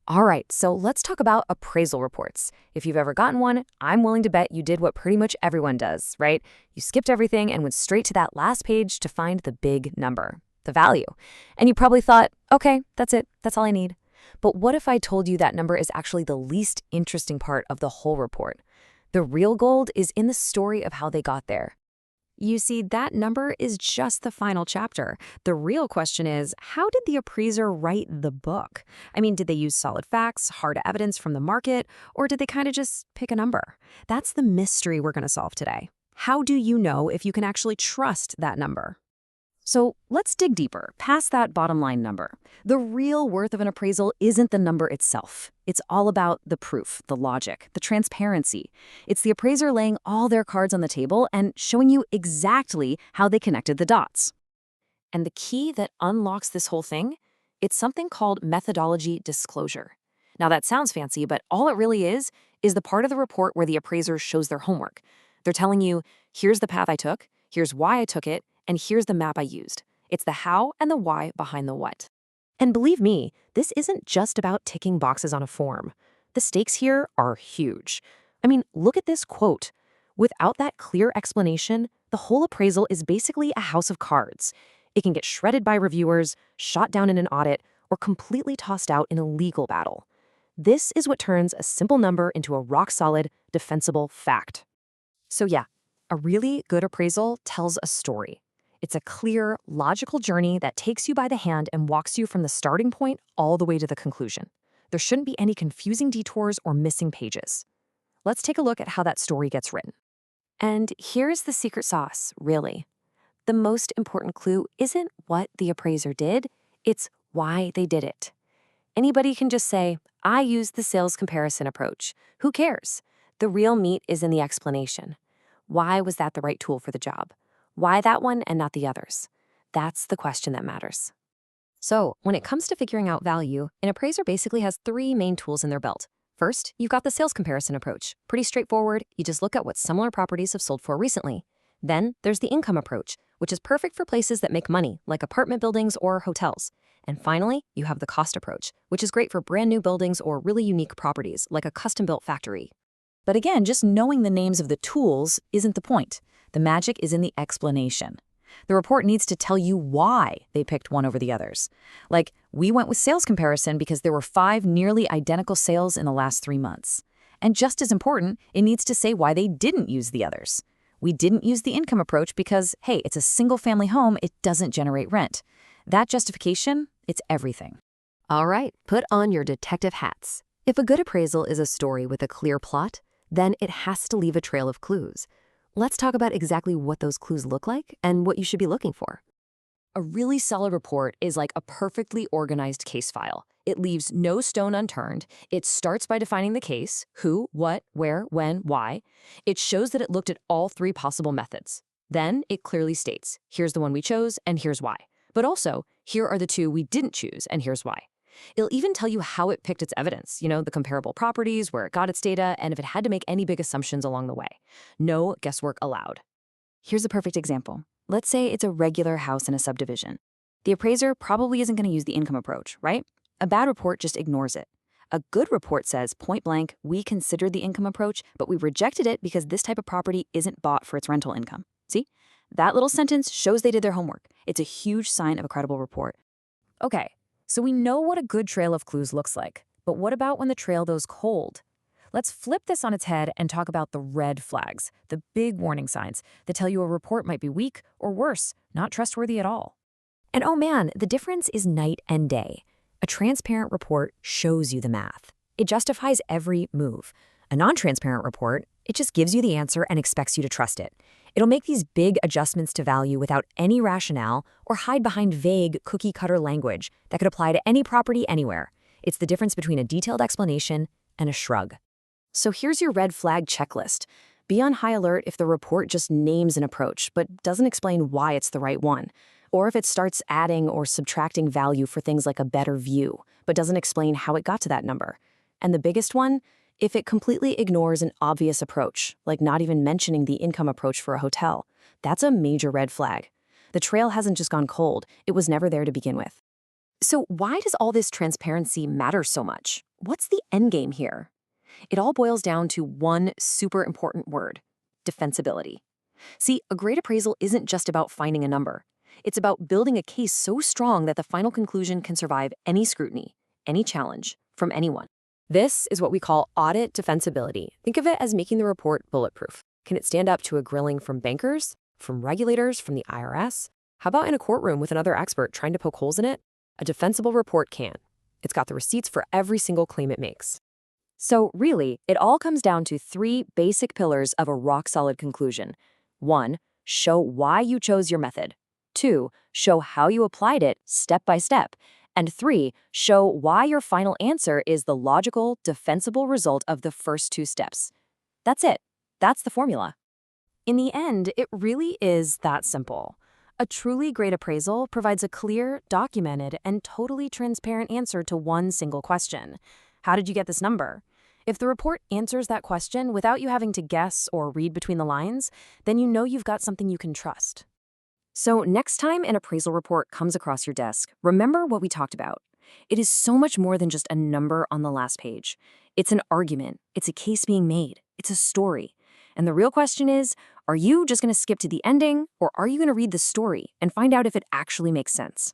All right, so let's talk about appraisal reports. If you've ever gotten one, I'm willing to bet you did what pretty much everyone does, right? You skipped everything and went straight to that last page to find the big number, the value. And you probably thought, okay, that's it, that's all I need. But what if I told you that number is actually the least interesting part of the whole report? The real gold is in the story of how they got there. You see, that number is just the final chapter. The real question is, how did the appraiser write the book? I mean, did they use solid facts, hard evidence from the market, or did they kind of just pick a number? That's the mystery we're going to solve today. How do you know if you can actually trust that number? So let's dig deeper, past that bottom line number. The real worth of an appraisal isn't the number itself. It's all about the proof, the logic, the transparency. It's the appraiser laying all their cards on the table and showing you exactly how they connected the dots. And the key that unlocks this whole thing? It's something called methodology disclosure. Now that sounds fancy, but all it really is the part of the report where the appraiser shows their homework. They're telling you, here's the path I took, here's why I took it, and here's the map I used. It's the how and the why behind the what. And believe me, this isn't just about ticking boxes on a form. The stakes here are huge. I mean, look at this quote. Without that clear explanation, the whole appraisal is basically a house of cards. It can get shredded by reviewers, shot down in an audit, or completely tossed out in a legal battle. This is what turns a simple number into a rock-solid, defensible fact. So yeah, a really good appraisal tells a story. It's a clear, logical journey that takes you by the hand and walks you from the starting point all the way to the conclusion. There shouldn't be any confusing detours or missing pages. Let's take a look at how that story gets written. And here's the secret sauce, really. The most important clue isn't what the appraiser did, it's why they did it. Anybody can just say, I used the sales comparison approach. Who cares? The real meat is in the explanation. Why was that the right tool for the job? Why that one and not the others? That's the question that matters. So, when it comes to figuring out value, an appraiser basically has three main tools in their belt. First, you've got the sales comparison approach. Pretty straightforward, you just look at what similar properties have sold for recently. Then, there's the income approach, which is perfect for places that make money, like apartment buildings or hotels. And finally, you have the cost approach, which is great for brand new buildings or really unique properties, like a custom-built factory. But again, just knowing the names of the tools isn't the point. The magic is in the explanation. The report needs to tell you why they picked one over the others. Like, we went with sales comparison because there were 5 nearly identical sales in the last 3 months. And just as important, it needs to say why they didn't use the others. We didn't use the income approach because, hey, it's a single-family home, it doesn't generate rent. That justification, it's everything. All right, put on your detective hats. If a good appraisal is a story with a clear plot, then it has to leave a trail of clues. Let's talk about exactly what those clues look like and what you should be looking for. A really solid report is like a perfectly organized case file. It leaves no stone unturned. It starts by defining the case, who, what, where, when, why. It shows that it looked at all 3 possible methods. Then it clearly states, here's the one we chose and here's why. But also, here are the 2 we didn't choose and here's why. It'll even tell you how it picked its evidence, the comparable properties, where it got its data, and if it had to make any big assumptions along the way. No guesswork allowed. Here's a perfect example. Let's say it's a regular house in a subdivision. The appraiser probably isn't going to use the income approach, right? A bad report just ignores it. A good report says, point blank, we considered the income approach, but we rejected it because this type of property isn't bought for its rental income. See? That little sentence shows they did their homework. It's a huge sign of a credible report. Okay. So we know what a good trail of clues looks like, but what about when the trail goes cold? Let's flip this on its head and talk about the red flags, the big warning signs that tell you a report might be weak or worse, not trustworthy at all. And oh man, the difference is night and day. A transparent report shows you the math. It justifies every move. A non-transparent report, it just gives you the answer and expects you to trust it. It'll make these big adjustments to value without any rationale or hide behind vague cookie-cutter language that could apply to any property anywhere. It's the difference between a detailed explanation and a shrug. So here's your red flag checklist. Be on high alert if the report just names an approach but doesn't explain why it's the right one, or if it starts adding or subtracting value for things like a better view but doesn't explain how it got to that number. And the biggest one? If it completely ignores an obvious approach, like not even mentioning the income approach for a hotel, that's a major red flag. The trail hasn't just gone cold, it was never there to begin with. So why does all this transparency matter so much? what's the end game here? It all boils down to one super important word: defensibility. See, a great appraisal isn't just about finding a number. It's about building a case so strong that the final conclusion can survive any scrutiny, any challenge, from anyone. This is what we call audit defensibility. Think of it as making the report bulletproof. Can it stand up to a grilling from bankers, from regulators, from the IRS? How about in a courtroom with another expert trying to poke holes in it? A defensible report can. It's got the receipts for every single claim it makes. So really, it all comes down to three basic pillars of a rock-solid conclusion. 1, show why you chose your method. 2, show how you applied it step by step. And 3, show why your final answer is the logical, defensible result of the first 2 steps. That's it. That's the formula. In the end, it really is that simple. A truly great appraisal provides a clear, documented, and totally transparent answer to one single question. How did you get this number? If the report answers that question without you having to guess or read between the lines, then you know you've got something you can trust. So next time an appraisal report comes across your desk, remember what we talked about. It is so much more than just a number on the last page. It's an argument. It's a case being made. It's a story. And the real question is, are you just going to skip to the ending, or are you going to read the story and find out if it actually makes sense?